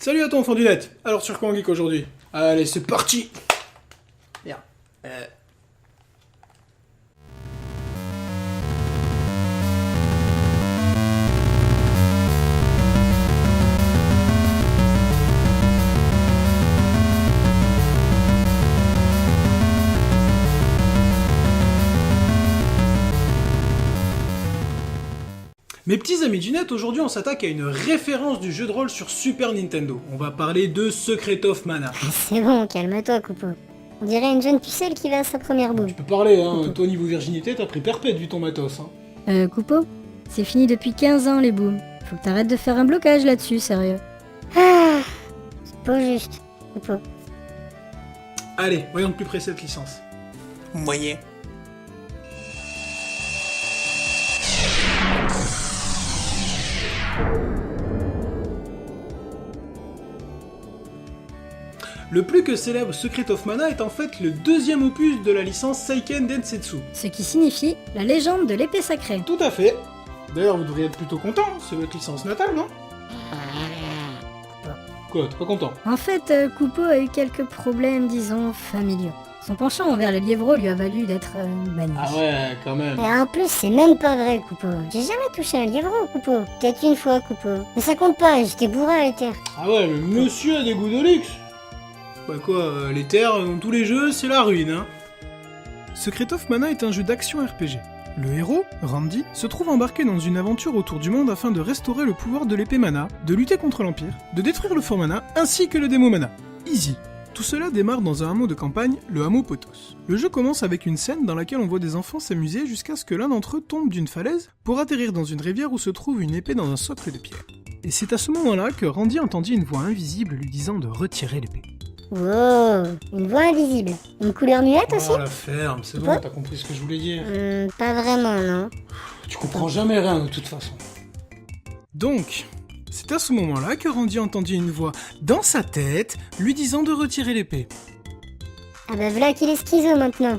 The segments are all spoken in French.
Salut à toi enfant du net. Alors sur quoi on geek aujourd'hui? Allez, c'est parti. Merde. Mes petits amis du net, aujourd'hui on s'attaque à une référence du jeu de rôle sur Super Nintendo. On va parler de Secret of Mana. C'est bon, calme-toi, Coupeau. On dirait une jeune pucelle qui va à sa première boule. Tu peux parler, hein. Toi niveau virginité, t'as pris perpète vu ton matos, hein. Coupeau, c'est fini depuis 15 ans les booms. Faut que t'arrêtes de faire un blocage là-dessus, sérieux. Ah, c'est pas juste, Coupeau. Allez, voyons de plus près cette licence. Moyen. Le plus que célèbre Secret of Mana est en fait le deuxième opus de la licence Seiken Densetsu. Ce qui signifie la légende de l'épée sacrée. Tout à fait. D'ailleurs, vous devriez être plutôt content, c'est votre licence natale, non? Quoi, t'es pas content? En fait, Coupeau a eu quelques problèmes, disons, familiaux. Son penchant envers les lièvres lui a valu d'être banni. Ah ouais, quand même. Et en plus, c'est même pas vrai, Coupeau. J'ai jamais touché un lièvreau, Coupeau. Peut-être une fois, Coupeau. Mais ça compte pas, j'étais bourré à l'éther. Ah ouais, mais monsieur a des goûts de luxe. Bah quoi, les terres dans tous les jeux, c'est la ruine, hein. Secret of Mana est un jeu d'action RPG. Le héros, Randy, se trouve embarqué dans une aventure autour du monde afin de restaurer le pouvoir de l'épée Mana, de lutter contre l'Empire, de détruire le Fort Mana, ainsi que le démo Mana. Easy. Tout cela démarre dans un hameau de campagne, le hameau Potos. Le jeu commence avec une scène dans laquelle on voit des enfants s'amuser jusqu'à ce que l'un d'entre eux tombe d'une falaise pour atterrir dans une rivière où se trouve une épée dans un socle de pierre. Et c'est à ce moment-là que Randy entendit une voix invisible lui disant de retirer l'épée. Wow, une voix invisible. Une couleur muette aussi? Oh la ferme, c'est bon, t'as compris ce que je voulais dire. Pas vraiment, non. Tu comprends jamais rien de toute façon. Donc, c'est à ce moment-là que Randy entendit une voix dans sa tête lui disant de retirer l'épée. Ah bah voilà qu'il est schizo maintenant,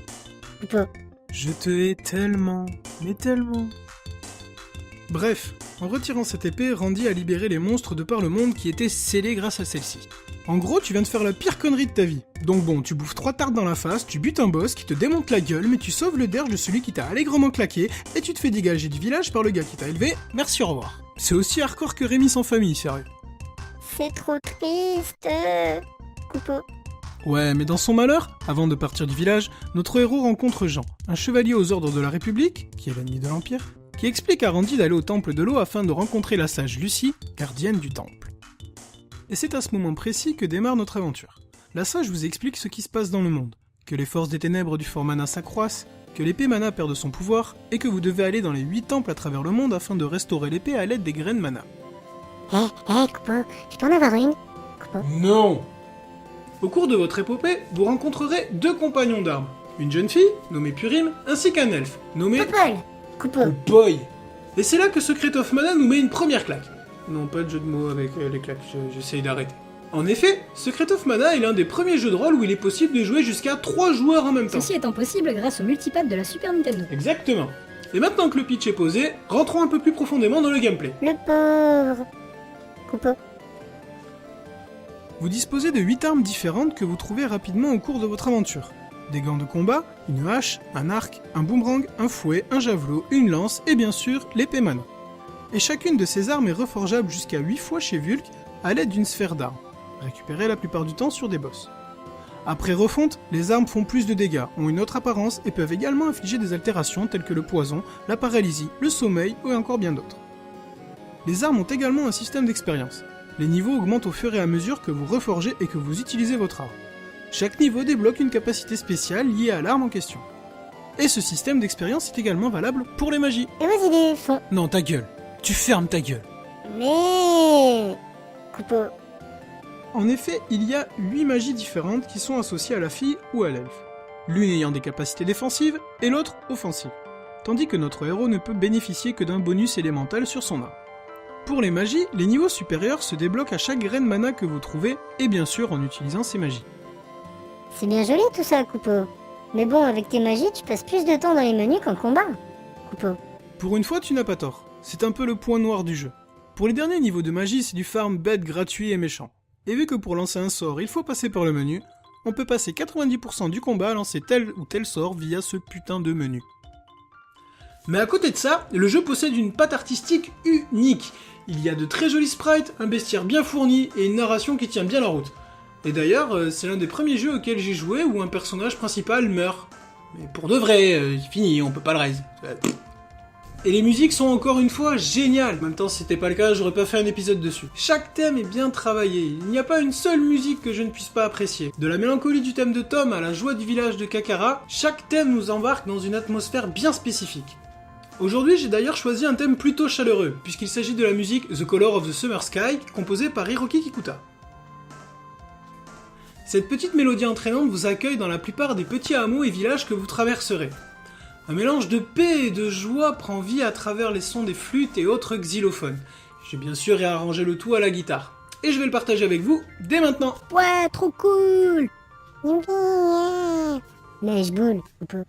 Coupeau. Je te hais tellement, mais tellement. Bref, en retirant cette épée, Randy a libéré les monstres de par le monde qui étaient scellés grâce à celle-ci. En gros, tu viens de faire la pire connerie de ta vie. Donc bon, tu bouffes 3 tartes dans la face, tu butes un boss qui te démonte la gueule, mais tu sauves le derge de celui qui t'a allègrement claqué, et tu te fais dégager du village par le gars qui t'a élevé, merci au revoir. C'est aussi hardcore que Rémi sans famille, sérieux. C'est trop triste, Coupeau. Ouais, mais dans son malheur, avant de partir du village, notre héros rencontre Jean, un chevalier aux ordres de la République, qui est l'ennemi de l'Empire, qui explique à Randy d'aller au temple de l'eau afin de rencontrer la sage Lucie, gardienne du temple. Et c'est à ce moment précis que démarre notre aventure. La sage vous explique ce qui se passe dans le monde, que les forces des ténèbres du Fort Mana s'accroissent, que l'épée Mana perd son pouvoir, et que vous devez aller dans les 8 temples à travers le monde afin de restaurer l'épée à l'aide des graines Mana. Coupeau, je peux en avoir une? Coupeau. Non! Au cours de votre épopée, vous rencontrerez 2 compagnons d'armes. Une jeune fille, nommée Purim, ainsi qu'un elfe, nommé... Popol, Coupeau. Oh boy! Et c'est là que Secret of Mana nous met une première claque. Non, pas de jeu de mots avec les claques, j'essaye d'arrêter. En effet, Secret of Mana est l'un des premiers jeux de rôle où il est possible de jouer jusqu'à 3 joueurs en même temps. Ceci étant possible grâce au multipad de la Super Nintendo. Exactement. Et maintenant que le pitch est posé, rentrons un peu plus profondément dans le gameplay. Le pauvre. Coupeau. Vous disposez de 8 armes différentes que vous trouvez rapidement au cours de votre aventure. Des gants de combat, une hache, un arc, un boomerang, un fouet, un javelot, une lance et bien sûr l'épée Mana. Et chacune de ces armes est reforgeable jusqu'à 8 fois chez Vulk à l'aide d'une sphère d'armes, récupérée la plupart du temps sur des boss. Après refonte, les armes font plus de dégâts, ont une autre apparence et peuvent également infliger des altérations telles que le poison, la paralysie, le sommeil ou encore bien d'autres. Les armes ont également un système d'expérience. Les niveaux augmentent au fur et à mesure que vous reforgez et que vous utilisez votre arme. Chaque niveau débloque une capacité spéciale liée à l'arme en question. Et ce système d'expérience est également valable pour les magies. Et vos idées sont... Non, ta gueule. Tu fermes ta gueule. Mais... Coupeau. En effet, il y a 8 magies différentes qui sont associées à la fille ou à l'elfe. L'une ayant des capacités défensives et l'autre offensives. Tandis que notre héros ne peut bénéficier que d'un bonus élémental sur son arme. Pour les magies, les niveaux supérieurs se débloquent à chaque graine mana que vous trouvez, et bien sûr en utilisant ces magies. C'est bien joli tout ça, Coupeau. Mais bon, avec tes magies, tu passes plus de temps dans les menus qu'en combat. Coupeau. Pour une fois, tu n'as pas tort. C'est un peu le point noir du jeu. Pour les derniers niveaux de magie, c'est du farm bête gratuit et méchant. Et vu que pour lancer un sort, il faut passer par le menu, on peut passer 90% du combat à lancer tel ou tel sort via ce putain de menu. Mais à côté de ça, le jeu possède une patte artistique unique. Il y a de très jolis sprites, un bestiaire bien fourni et une narration qui tient bien la route. Et d'ailleurs, c'est l'un des premiers jeux auxquels j'ai joué où un personnage principal meurt. Mais pour de vrai, fini, on peut pas le raise. Et les musiques sont encore une fois géniales. En même temps, si c'était pas le cas, j'aurais pas fait un épisode dessus. Chaque thème est bien travaillé. Il n'y a pas une seule musique que je ne puisse pas apprécier. De la mélancolie du thème de Tom à la joie du village de Kakara, chaque thème nous embarque dans une atmosphère bien spécifique. Aujourd'hui, j'ai d'ailleurs choisi un thème plutôt chaleureux, puisqu'il s'agit de la musique The Color of the Summer Sky, composée par Hiroki Kikuta. Cette petite mélodie entraînante vous accueille dans la plupart des petits hameaux et villages que vous traverserez. Un mélange de paix et de joie prend vie à travers les sons des flûtes et autres xylophones. J'ai bien sûr réarrangé le tout à la guitare. Et je vais le partager avec vous dès maintenant. Ouais, trop cool! Neige boule, Coupeau.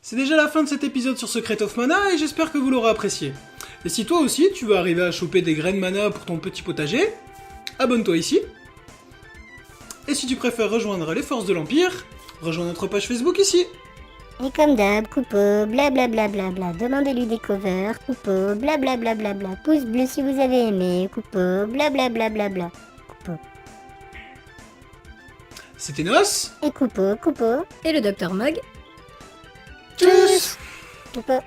C'est déjà la fin de cet épisode sur Secret of Mana et j'espère que vous l'aurez apprécié. Et si toi aussi tu veux arriver à choper des graines mana pour ton petit potager, abonne-toi ici. Et si tu préfères rejoindre les forces de l'Empire, rejoins notre page Facebook ici. Et comme d'hab, Coupeau, blablabla, demandez-lui des covers, Coupeau, blablabla, pouce bleu si vous avez aimé, Coupeau, blablabla, Coupeau. C'était Nos. Et Coupeau. Et le Dr Mug. Tchuss. Coupeau.